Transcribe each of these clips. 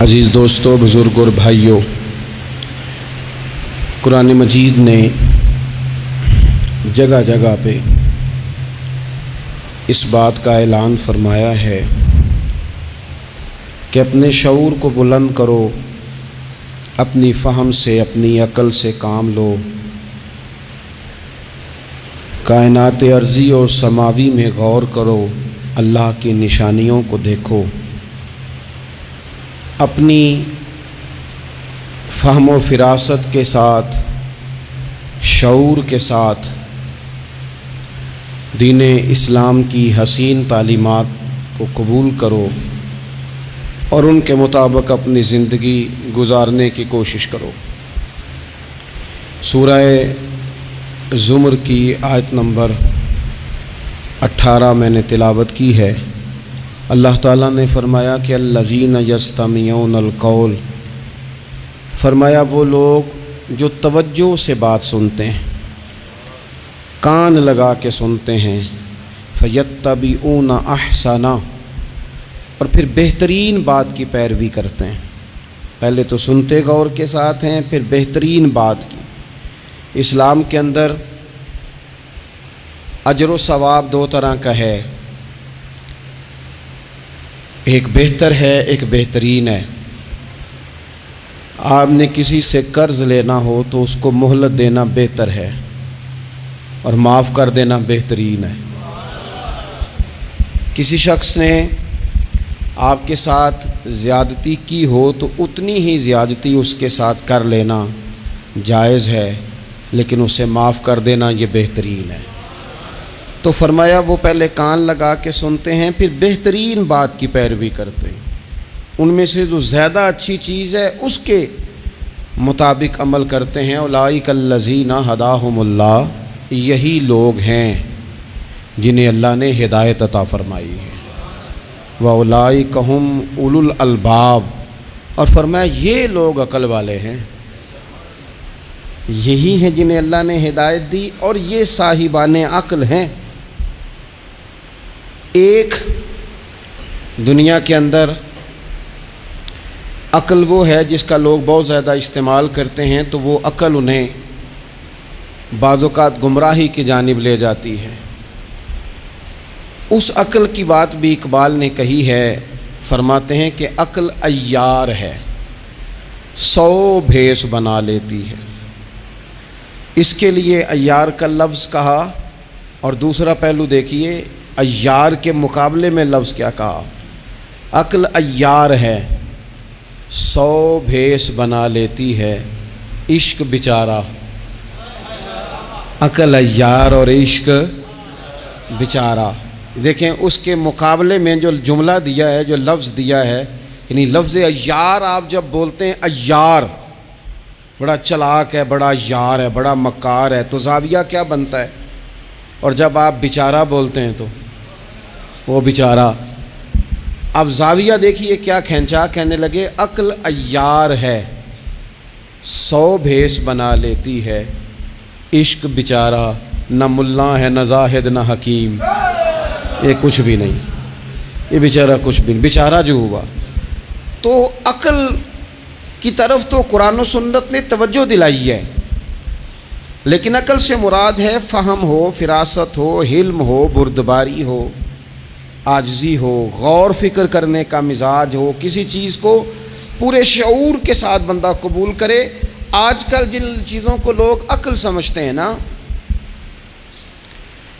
عزیز دوستو، بزرگ اور بھائیوں، قرآن مجید نے جگہ جگہ پہ اس بات کا اعلان فرمایا ہے کہ اپنے شعور کو بلند کرو، اپنی فہم سے، اپنی عقل سے کام لو، کائنات ارضی اور سماوی میں غور کرو، اللہ کی نشانیوں کو دیکھو، اپنی فہم و فراست کے ساتھ، شعور کے ساتھ دین اسلام کی حسین تعلیمات کو قبول کرو اور ان کے مطابق اپنی زندگی گزارنے کی کوشش کرو۔ سورہ زمر کی آیت نمبر 18 میں نے تلاوت کی ہے۔ اللہ تعالیٰ نے فرمایا کہ الذین یستمعون القول، فرمایا وہ لوگ جو توجہ سے بات سنتے ہیں، کان لگا کے سنتے ہیں، فیتبعون احسنہ، اور پھر بہترین بات کی پیروی کرتے ہیں۔ پہلے تو سنتے غور کے ساتھ ہیں، پھر بہترین بات کی۔ اسلام کے اندر اجر و ثواب دو طرح کا ہے، ایک بہتر ہے، ایک بہترین ہے۔ آپ نے کسی سے قرض لینا ہو تو اس کو مہلت دینا بہتر ہے اور معاف کر دینا بہترین ہے۔ کسی شخص نے آپ کے ساتھ زیادتی کی ہو تو اتنی ہی زیادتی اس کے ساتھ کر لینا جائز ہے، لیکن اسے معاف کر دینا یہ بہترین ہے۔ تو فرمایا وہ پہلے کان لگا کے سنتے ہیں، پھر بہترین بات کی پیروی کرتے ہیں، ان میں سے جو زیادہ اچھی چیز ہے اس کے مطابق عمل کرتے ہیں۔ اولئک الذین ھداھم اللہ، یہی لوگ ہیں جنہیں اللہ نے ہدایت عطا فرمائی ہے۔ وَأُولَئِکَ هُمْ أُولُو الْأَلْبَابِ، اور فرمایا یہ لوگ عقل والے ہیں، یہی ہیں جنہیں اللہ نے ہدایت دی اور یہ صاحبان عقل ہیں۔ ایک دنیا کے اندر عقل وہ ہے جس کا لوگ بہت زیادہ استعمال کرتے ہیں، تو وہ عقل انہیں بعض اوقات گمراہی کی جانب لے جاتی ہے۔ اس عقل کی بات بھی اقبال نے کہی ہے، فرماتے ہیں کہ عقل عیار ہے، 100 بھیس بنا لیتی ہے۔ اس کے لیے عیار کا لفظ کہا، اور دوسرا پہلو دیکھیے عیار کے مقابلے میں لفظ کیا کہا۔ عقل عیار ہے، 100 بھیس بنا لیتی ہے، عشق بیچارہ۔ عقل عیار اور عشق بیچارہ، دیکھیں اس کے مقابلے میں جو جملہ دیا ہے، جو لفظ دیا ہے، یعنی لفظ عیار آپ جب بولتے ہیں عیار بڑا چلاک ہے، بڑا یار ہے، بڑا مکار ہے، تو زاویہ کیا بنتا ہے؟ اور جب آپ بیچارہ بولتے ہیں تو وہ بیچارہ۔ اب زاویہ دیکھیے کیا کھینچا، کہنے لگے عقل عیار ہے، 100 بھیس بنا لیتی ہے، عشق بیچارہ، نہ ملا ہے، نہ زاہد، نہ حکیم، یہ کچھ بھی نہیں، یہ بیچارہ کچھ بھی نہیں، بیچارہ جو ہوا۔ تو عقل کی طرف تو قرآن و سنت نے توجہ دلائی ہے، لیکن عقل سے مراد ہے فہم ہو، فراست ہو، حلم ہو، بردباری ہو، عاجزی ہو، غور فکر کرنے کا مزاج ہو، کسی چیز کو پورے شعور کے ساتھ بندہ قبول کرے۔ آج کل جن چیزوں کو لوگ عقل سمجھتے ہیں نا،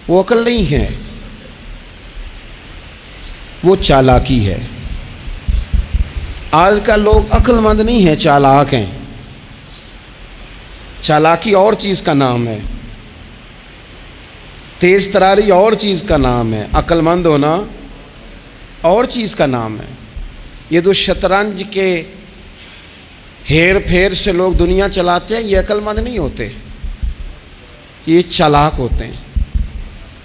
وہ عقل نہیں ہے، وہ چالاکی ہے۔ آج کل لوگ عقل مند نہیں ہیں، چالاک ہیں۔ چالاکی اور چیز کا نام ہے، تیز تراری اور چیز کا نام ہے، عقل مند ہونا اور چیز کا نام ہے۔ یہ جو شطرنج کے ہیر پھیر سے لوگ دنیا چلاتے ہیں، یہ عقل مند نہیں ہوتے، یہ چالاک ہوتے ہیں۔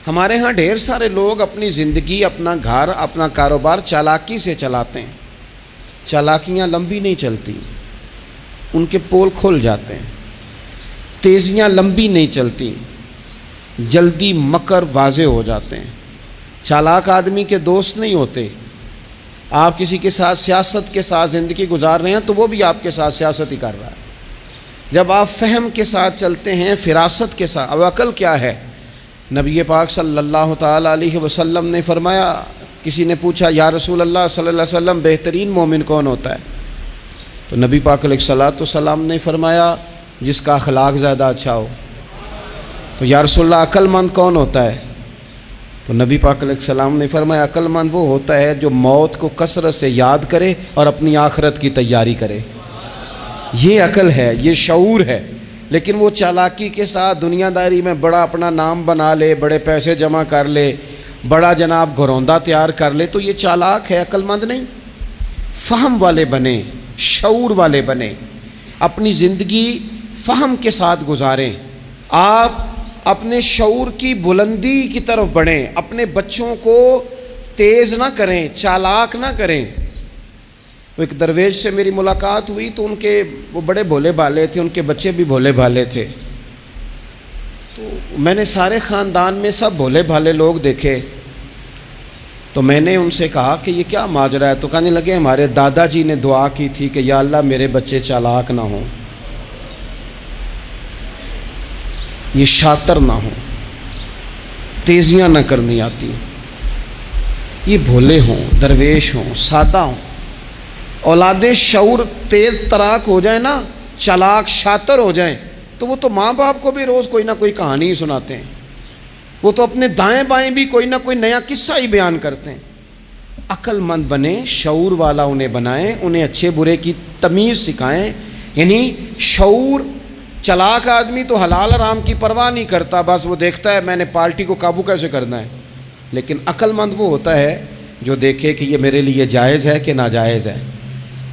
ہمارے ہاں ڈھیر سارے لوگ اپنی زندگی، اپنا گھر، اپنا کاروبار چالاکی سے چلاتے ہیں۔ چالاکیاں لمبی نہیں چلتی، ان کے پول کھل جاتے ہیں۔ تیزیاں لمبی نہیں چلتی، جلدی مکر واضح ہو جاتے ہیں۔ چالاک آدمی کے دوست نہیں ہوتے، آپ کسی کے ساتھ سیاست کے ساتھ زندگی گزار رہے ہیں تو وہ بھی آپ کے ساتھ سیاست ہی کر رہا ہے۔ جب آپ فہم کے ساتھ چلتے ہیں، فراست کے ساتھ، اب عقل کیا ہے؟ نبی پاک صلی اللہ تعالیٰ علیہ وسلم نے فرمایا، کسی نے پوچھا یا رسول اللہ صلی اللہ علیہ وسلم بہترین مومن کون ہوتا ہے؟ تو نبی پاک علیہ الصلوۃ والسلام نے فرمایا جس کا اخلاق زیادہ اچھا ہو۔ تو یا رسول اللہ عقل مند کون ہوتا ہے؟ تو نبی پاک علیہ السلام نے فرمایا عقل مند وہ ہوتا ہے جو موت کو کثرت سے یاد کرے اور اپنی آخرت کی تیاری کرے۔ یہ عقل ہے، یہ شعور ہے۔ لیکن وہ چالاکی کے ساتھ دنیا داری میں بڑا اپنا نام بنا لے، بڑے پیسے جمع کر لے، بڑا جناب گھروندہ تیار کر لے، تو یہ چالاک ہے، عقل مند نہیں۔ فہم والے بنیں، شعور والے بنیں، اپنی زندگی فہم کے ساتھ گزاریں۔ آپ اپنے شعور کی بلندی کی طرف بڑھیں، اپنے بچوں کو تیز نہ کریں، چالاک نہ کریں۔ ایک درویش سے میری ملاقات ہوئی تو وہ بڑے بھولے بھالے تھے، ان کے بچے بھی بھولے بھالے تھے۔ تو میں نے سارے خاندان میں سب بھولے بھالے لوگ دیکھے، تو میں نے ان سے کہا کہ یہ کیا ماجرا ہے؟ تو کہنے لگے ہمارے دادا جی نے دعا کی تھی کہ یا اللہ میرے بچے چالاک نہ ہوں، یہ شاطر نہ ہوں، تیزیاں نہ کرنی آتی، یہ بھولے ہوں، درویش ہوں، سادہ ہوں۔ اولادیں شعور تیز تراک ہو جائیں نا، چالاک شاطر ہو جائیں، تو وہ تو ماں باپ کو بھی روز کوئی نہ کوئی کہانی سناتے ہیں، وہ تو اپنے دائیں بائیں بھی کوئی نہ کوئی نیا قصہ ہی بیان کرتے ہیں۔ عقل مند بنیں، شعور والا انہیں بنائیں، انہیں اچھے برے کی تمیز سکھائیں۔ یعنی شعور، چالاک آدمی تو حلال حرام کی پرواہ نہیں کرتا، بس وہ دیکھتا ہے میں نے پارٹی کو قابو کیسے کرنا ہے۔ لیکن عقل مند وہ ہوتا ہے جو دیکھے کہ یہ میرے لیے جائز ہے کہ ناجائز ہے،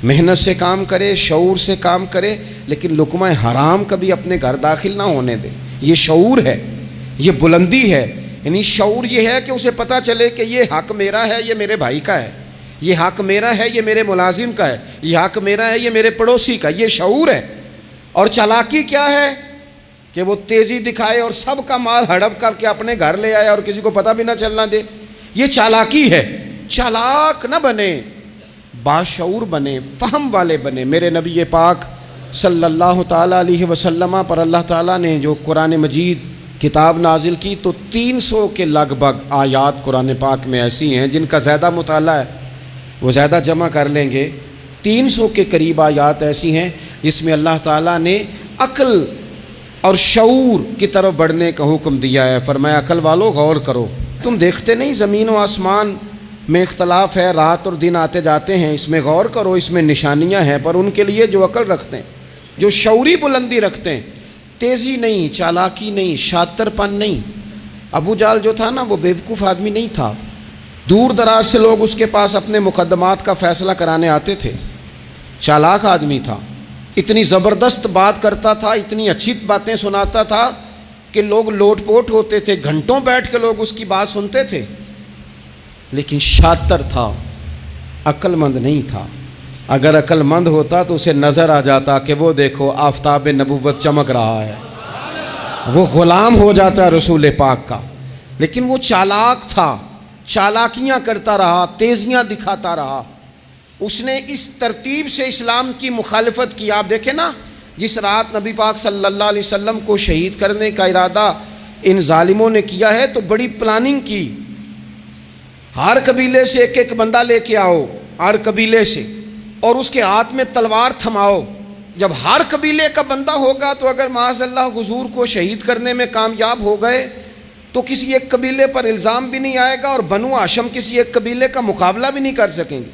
محنت سے کام کرے، شعور سے کام کرے، لیکن لقمہ حرام کبھی اپنے گھر داخل نہ ہونے دے۔ یہ شعور ہے، یہ بلندی ہے۔ یعنی شعور یہ ہے کہ اسے پتہ چلے کہ یہ حق میرا ہے، یہ میرے بھائی کا ہے، یہ حق میرا ہے، یہ میرے ملازم کا ہے، یہ حق میرا ہے، یہ میرے پڑوسی کا۔ یہ شعور ہے۔ اور چالاکی کیا ہے؟ کہ وہ تیزی دکھائے اور سب کا مال ہڑپ کر کے اپنے گھر لے آئے اور کسی کو پتہ بھی نہ چلنا دے۔ یہ چالاکی ہے۔ چالاک نہ بنے، باشعور بنے، فہم والے بنے۔ میرے نبی پاک صلی اللہ تعالیٰ علیہ وسلم پر اللہ تعالیٰ نے جو قرآن مجید کتاب نازل کی تو 300 کے لگ بھگ آیات قرآن پاک میں ایسی ہیں جن کا زیادہ مطالعہ ہے، وہ زیادہ جمع کر لیں گے۔ 300 کے قریب آیات ایسی ہیں جس میں اللہ تعالیٰ نے عقل اور شعور کی طرف بڑھنے کا حکم دیا ہے۔ فرمایا عقل والو غور کرو، تم دیکھتے نہیں زمین و آسمان میں اختلاف ہے، رات اور دن آتے جاتے ہیں، اس میں غور کرو، اس میں نشانیاں ہیں، پر ان کے لیے جو عقل رکھتے ہیں، جو شعوری بلندی رکھتے ہیں، تیزی نہیں، چالاکی نہیں، شاطر پن نہیں۔ ابو جہل جو تھا نا وہ بیوقوف آدمی نہیں تھا، دور دراز سے لوگ اس کے پاس اپنے مقدمات کا فیصلہ کرانے آتے تھے، چالاک آدمی تھا، اتنی زبردست بات کرتا تھا، اتنی اچھی باتیں سناتا تھا کہ لوگ لوٹ پوٹ ہوتے تھے، گھنٹوں بیٹھ کے لوگ اس کی بات سنتے تھے، لیکن شاطر تھا، عقل مند نہیں تھا۔ اگر عقل مند ہوتا تو اسے نظر آ جاتا کہ وہ دیکھو آفتاب نبوت چمک رہا ہے، وہ غلام ہو جاتا رسول پاک کا۔ لیکن وہ چالاک تھا، چالاکیاں کرتا رہا، تیزیاں دکھاتا رہا، اس نے اس ترتیب سے اسلام کی مخالفت کی۔ آپ دیکھیں نا، جس رات نبی پاک صلی اللہ علیہ وسلم کو شہید کرنے کا ارادہ ان ظالموں نے کیا ہے تو بڑی پلاننگ کی، ہر قبیلے سے ایک ایک بندہ لے کے آؤ، ہر قبیلے سے، اور اس کے ہاتھ میں تلوار تھماؤ۔ جب ہر قبیلے کا بندہ ہوگا تو اگر معاذ اللہ حضور کو شہید کرنے میں کامیاب ہو گئے تو کسی ایک قبیلے پر الزام بھی نہیں آئے گا اور بنو ہاشم کسی ایک قبیلے کا مقابلہ بھی نہیں کر سکیں گے۔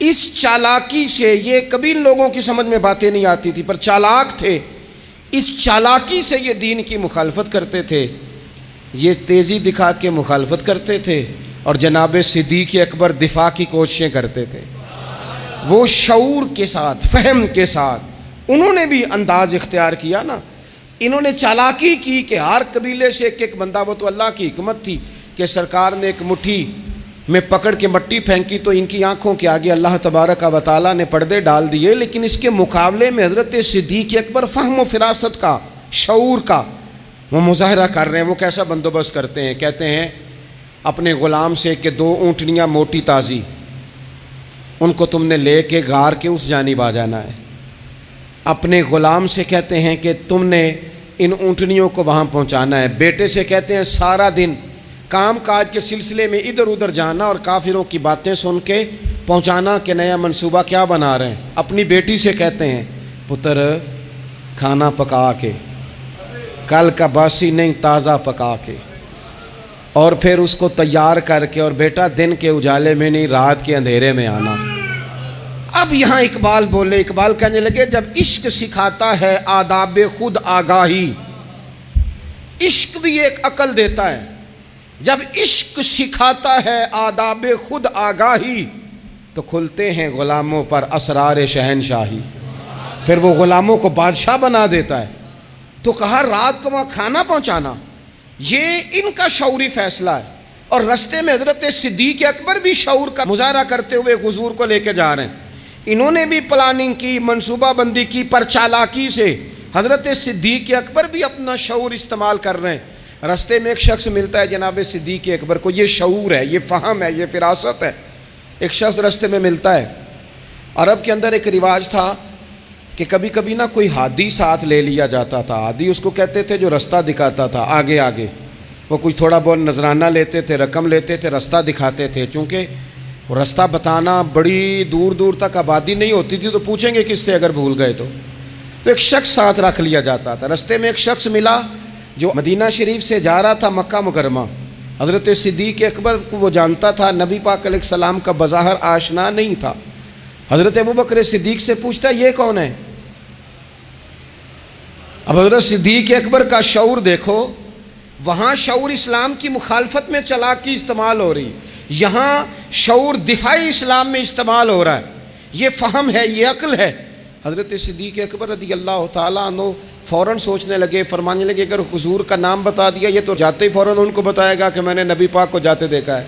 اس چالاکی سے، یہ کبھی لوگوں کی سمجھ میں باتیں نہیں آتی تھی پر چالاک تھے، اس چالاکی سے یہ دین کی مخالفت کرتے تھے، یہ تیزی دکھا کے مخالفت کرتے تھے، اور جناب صدیق اکبر دفاع کی کوششیں کرتے تھے۔ وہ شعور کے ساتھ، فہم کے ساتھ انہوں نے بھی انداز اختیار کیا نا، انہوں نے چالاکی کی کہ ہر قبیلے سے ایک ایک بندہ، وہ تو اللہ کی حکمت تھی کہ سرکار نے ایک مٹھی میں پکڑ کے مٹی پھینکی تو ان کی آنکھوں کے آگے اللہ تبارک و تعالیٰ نے پردے ڈال دیے، لیکن اس کے مقابلے میں حضرت صدیق اکبر فہم و فراست کا، شعور کا وہ مظاہرہ کر رہے ہیں۔ وہ کیسا بندوبست کرتے ہیں؟ کہتے ہیں اپنے غلام سے کہ 2 اونٹنیاں موٹی تازی ان کو تم نے لے کے غار کے اس جانب آ جانا ہے. اپنے غلام سے کہتے ہیں کہ تم نے ان اونٹنیوں کو وہاں پہنچانا ہے. بیٹے سے کہتے ہیں سارا دن کام کاج کے سلسلے میں ادھر ادھر جانا اور کافروں کی باتیں سن کے پہنچانا کہ نیا منصوبہ کیا بنا رہے ہیں. اپنی بیٹی سے کہتے ہیں پتر کھانا پکا کے، کل کا باسی نہیں تازہ پکا کے، اور پھر اس کو تیار کر کے، اور بیٹا دن کے اجالے میں نہیں رات کے اندھیرے میں آنا. اب یہاں اقبال بولے، اقبال کہنے لگے جب عشق سکھاتا ہے آداب خود آگاہی، عشق بھی ایک عقل دیتا ہے. جب عشق سکھاتا ہے آداب خود آگاہی تو کھلتے ہیں غلاموں پر اسرار شہنشاہی. پھر وہ غلاموں کو بادشاہ بنا دیتا ہے. تو کہا رات کو وہاں کھانا پہنچانا یہ ان کا شعوری فیصلہ ہے. اور رستے میں حضرت صدیق اکبر بھی شعور کا مظاہرہ کرتے ہوئے حضور کو لے کے جا رہے ہیں. انہوں نے بھی پلاننگ کی، منصوبہ بندی کی، پر چالاکی سے حضرت صدیق اکبر بھی اپنا شعور استعمال کر رہے ہیں. رستے میں ایک شخص ملتا ہے جناب صدیق اکبر کو، یہ شعور ہے، یہ فہم ہے، یہ فراست ہے. ایک شخص رستے میں ملتا ہے. عرب کے اندر ایک رواج تھا کہ کبھی کبھی نا کوئی ہادی ساتھ لے لیا جاتا تھا. ہادی اس کو کہتے تھے جو رستہ دکھاتا تھا آگے آگے. وہ کوئی تھوڑا بہت نذرانہ لیتے تھے، رقم لیتے تھے، رستہ دکھاتے تھے. چونکہ رستہ بتانا بڑی دور دور تک آبادی نہیں ہوتی تھی تو پوچھیں گے کس سے اگر بھول گئے تو ایک شخص ساتھ رکھ لیا جاتا تھا. رستے میں ایک شخص ملا جو مدینہ شریف سے جا رہا تھا مکہ مکرمہ. حضرت صدیق اکبر کو وہ جانتا تھا، نبی پاک علیہ السلام کا بظاہر آشنا نہیں تھا. حضرت ابوبکر صدیق سے پوچھتا یہ کون ہے؟ اب حضرت صدیق اکبر کا شعور دیکھو، وہاں شعور اسلام کی مخالفت میں چالاکی استعمال ہو رہی، یہاں شعور دفاعی اسلام میں استعمال ہو رہا ہے. یہ فہم ہے، یہ عقل ہے. حضرت صدیق اکبر رضی اللہ تعالیٰ عنہ فوراً سوچنے لگے، فرمانے لگے اگر حضور کا نام بتا دیا یہ تو جاتے ہی فوراً ان کو بتائے گا کہ میں نے نبی پاک کو جاتے دیکھا ہے.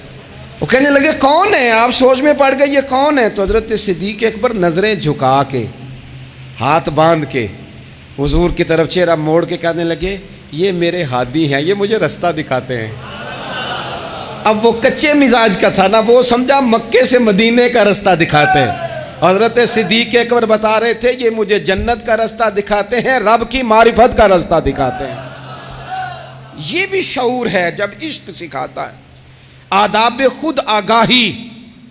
وہ کہنے لگے کون ہے؟ آپ سوچ میں پڑ گئے یہ کون ہے؟ تو حضرت صدیق اکبر نظریں جھکا کے، ہاتھ باندھ کے حضور کی طرف چہرہ موڑ کے کہنے لگے یہ میرے ہادی ہیں، یہ مجھے رستہ دکھاتے ہیں. اب وہ کچے مزاج کا تھا نا، وہ سمجھا مکے سے مدینے کا رستہ دکھاتے ہیں. حضرت صدیق اکبر بتا رہے تھے یہ مجھے جنت کا رستہ دکھاتے ہیں، رب کی معرفت کا رستہ دکھاتے ہیں. یہ بھی شعور ہے جب عشق سکھاتا ہے آداب خود آگاہی.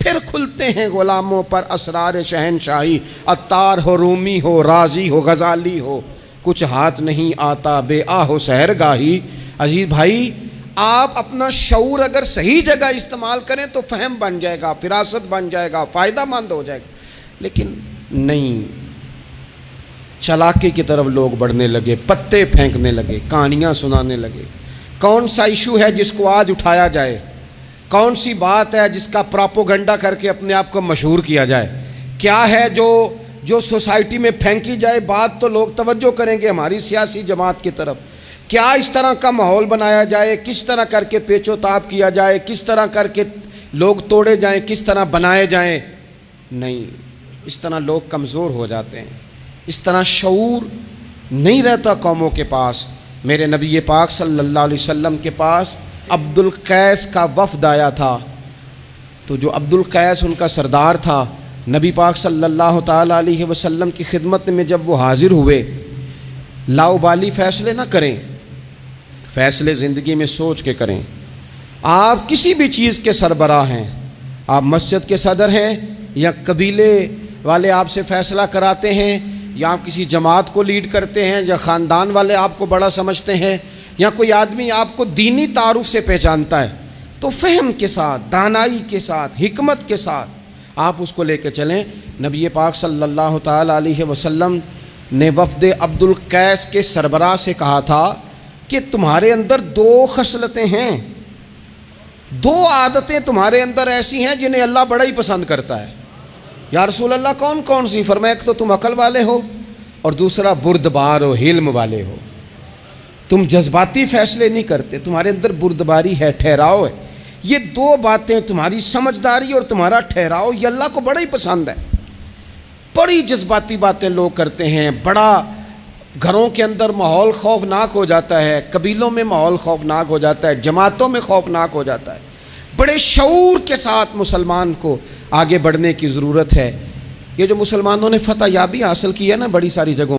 پھر کھلتے ہیں غلاموں پر اسرار شہنشاہی. عطار ہو، رومی ہو، رازی ہو، غزالی ہو، کچھ ہاتھ نہیں آتا بے آہ سحر گاہی. عزیز بھائی آپ اپنا شعور اگر صحیح جگہ استعمال کریں تو فہم بن جائے گا، فراست بن جائے گا، فائدہ مند ہو جائے گا. لیکن نہیں، چالاکی کی طرف لوگ بڑھنے لگے، پتے پھینکنے لگے، کہانیاں سنانے لگے. کون سا ایشو ہے جس کو آج اٹھایا جائے؟ کون سی بات ہے جس کا پراپوگنڈا کر کے اپنے آپ کو مشہور کیا جائے؟ کیا ہے جو سوسائٹی میں پھینکی جائے بات تو لوگ توجہ کریں گے ہماری سیاسی جماعت کی طرف؟ کیا اس طرح کا ماحول بنایا جائے؟ کس طرح کر کے پیچ و تاب کیا جائے؟ کس طرح کر کے لوگ توڑے جائیں؟ کس طرح بنائے جائیں؟ نہیں، اس طرح لوگ کمزور ہو جاتے ہیں. اس طرح شعور نہیں رہتا قوموں کے پاس. میرے نبی پاک صلی اللہ علیہ وسلم کے پاس عبد القیس کا وفد آیا تھا. تو جو عبد القیس ان کا سردار تھا، نبی پاک صلی اللہ تعالیٰ علیہ وسلم کی خدمت میں جب وہ حاضر ہوئے، لاؤبالی فیصلے نہ کریں، فیصلے زندگی میں سوچ کے کریں. آپ کسی بھی چیز کے سربراہ ہیں، آپ مسجد کے صدر ہیں یا قبیلے والے آپ سے فیصلہ کراتے ہیں، یا آپ کسی جماعت کو لیڈ کرتے ہیں، یا خاندان والے آپ کو بڑا سمجھتے ہیں، یا کوئی آدمی آپ کو دینی تعارف سے پہچانتا ہے، تو فہم کے ساتھ، دانائی کے ساتھ، حکمت کے ساتھ آپ اس کو لے کے چلیں. نبی پاک صلی اللہ تعالیٰ علیہ وسلم نے وفد عبد القیس کے سربراہ سے کہا تھا کہ تمہارے اندر 2 خصلتیں ہیں، 2 عادتیں تمہارے اندر ایسی ہیں جنہیں اللہ بڑا ہی پسند کرتا ہے. یا رسول اللہ کون کون سی؟ فرمایا ایک تو تم عقل والے ہو، اور دوسرا بردبار ہو، حلم والے ہو. تم جذباتی فیصلے نہیں کرتے، تمہارے اندر بردباری ہے، ٹھہراؤ ہے. یہ 2 باتیں، تمہاری سمجھداری اور تمہارا ٹھہراؤ، یہ اللہ کو بڑا ہی پسند ہے. بڑی جذباتی باتیں لوگ کرتے ہیں، بڑا گھروں کے اندر ماحول خوفناک ہو جاتا ہے، قبیلوں میں ماحول خوفناک ہو جاتا ہے، جماعتوں میں خوفناک ہو جاتا ہے. بڑے شعور کے ساتھ مسلمان کو آگے بڑھنے کی ضرورت ہے۔ یہ جو مسلمانوں نے فتح یابی حاصل کی ہے نا بڑی ساری جگہوں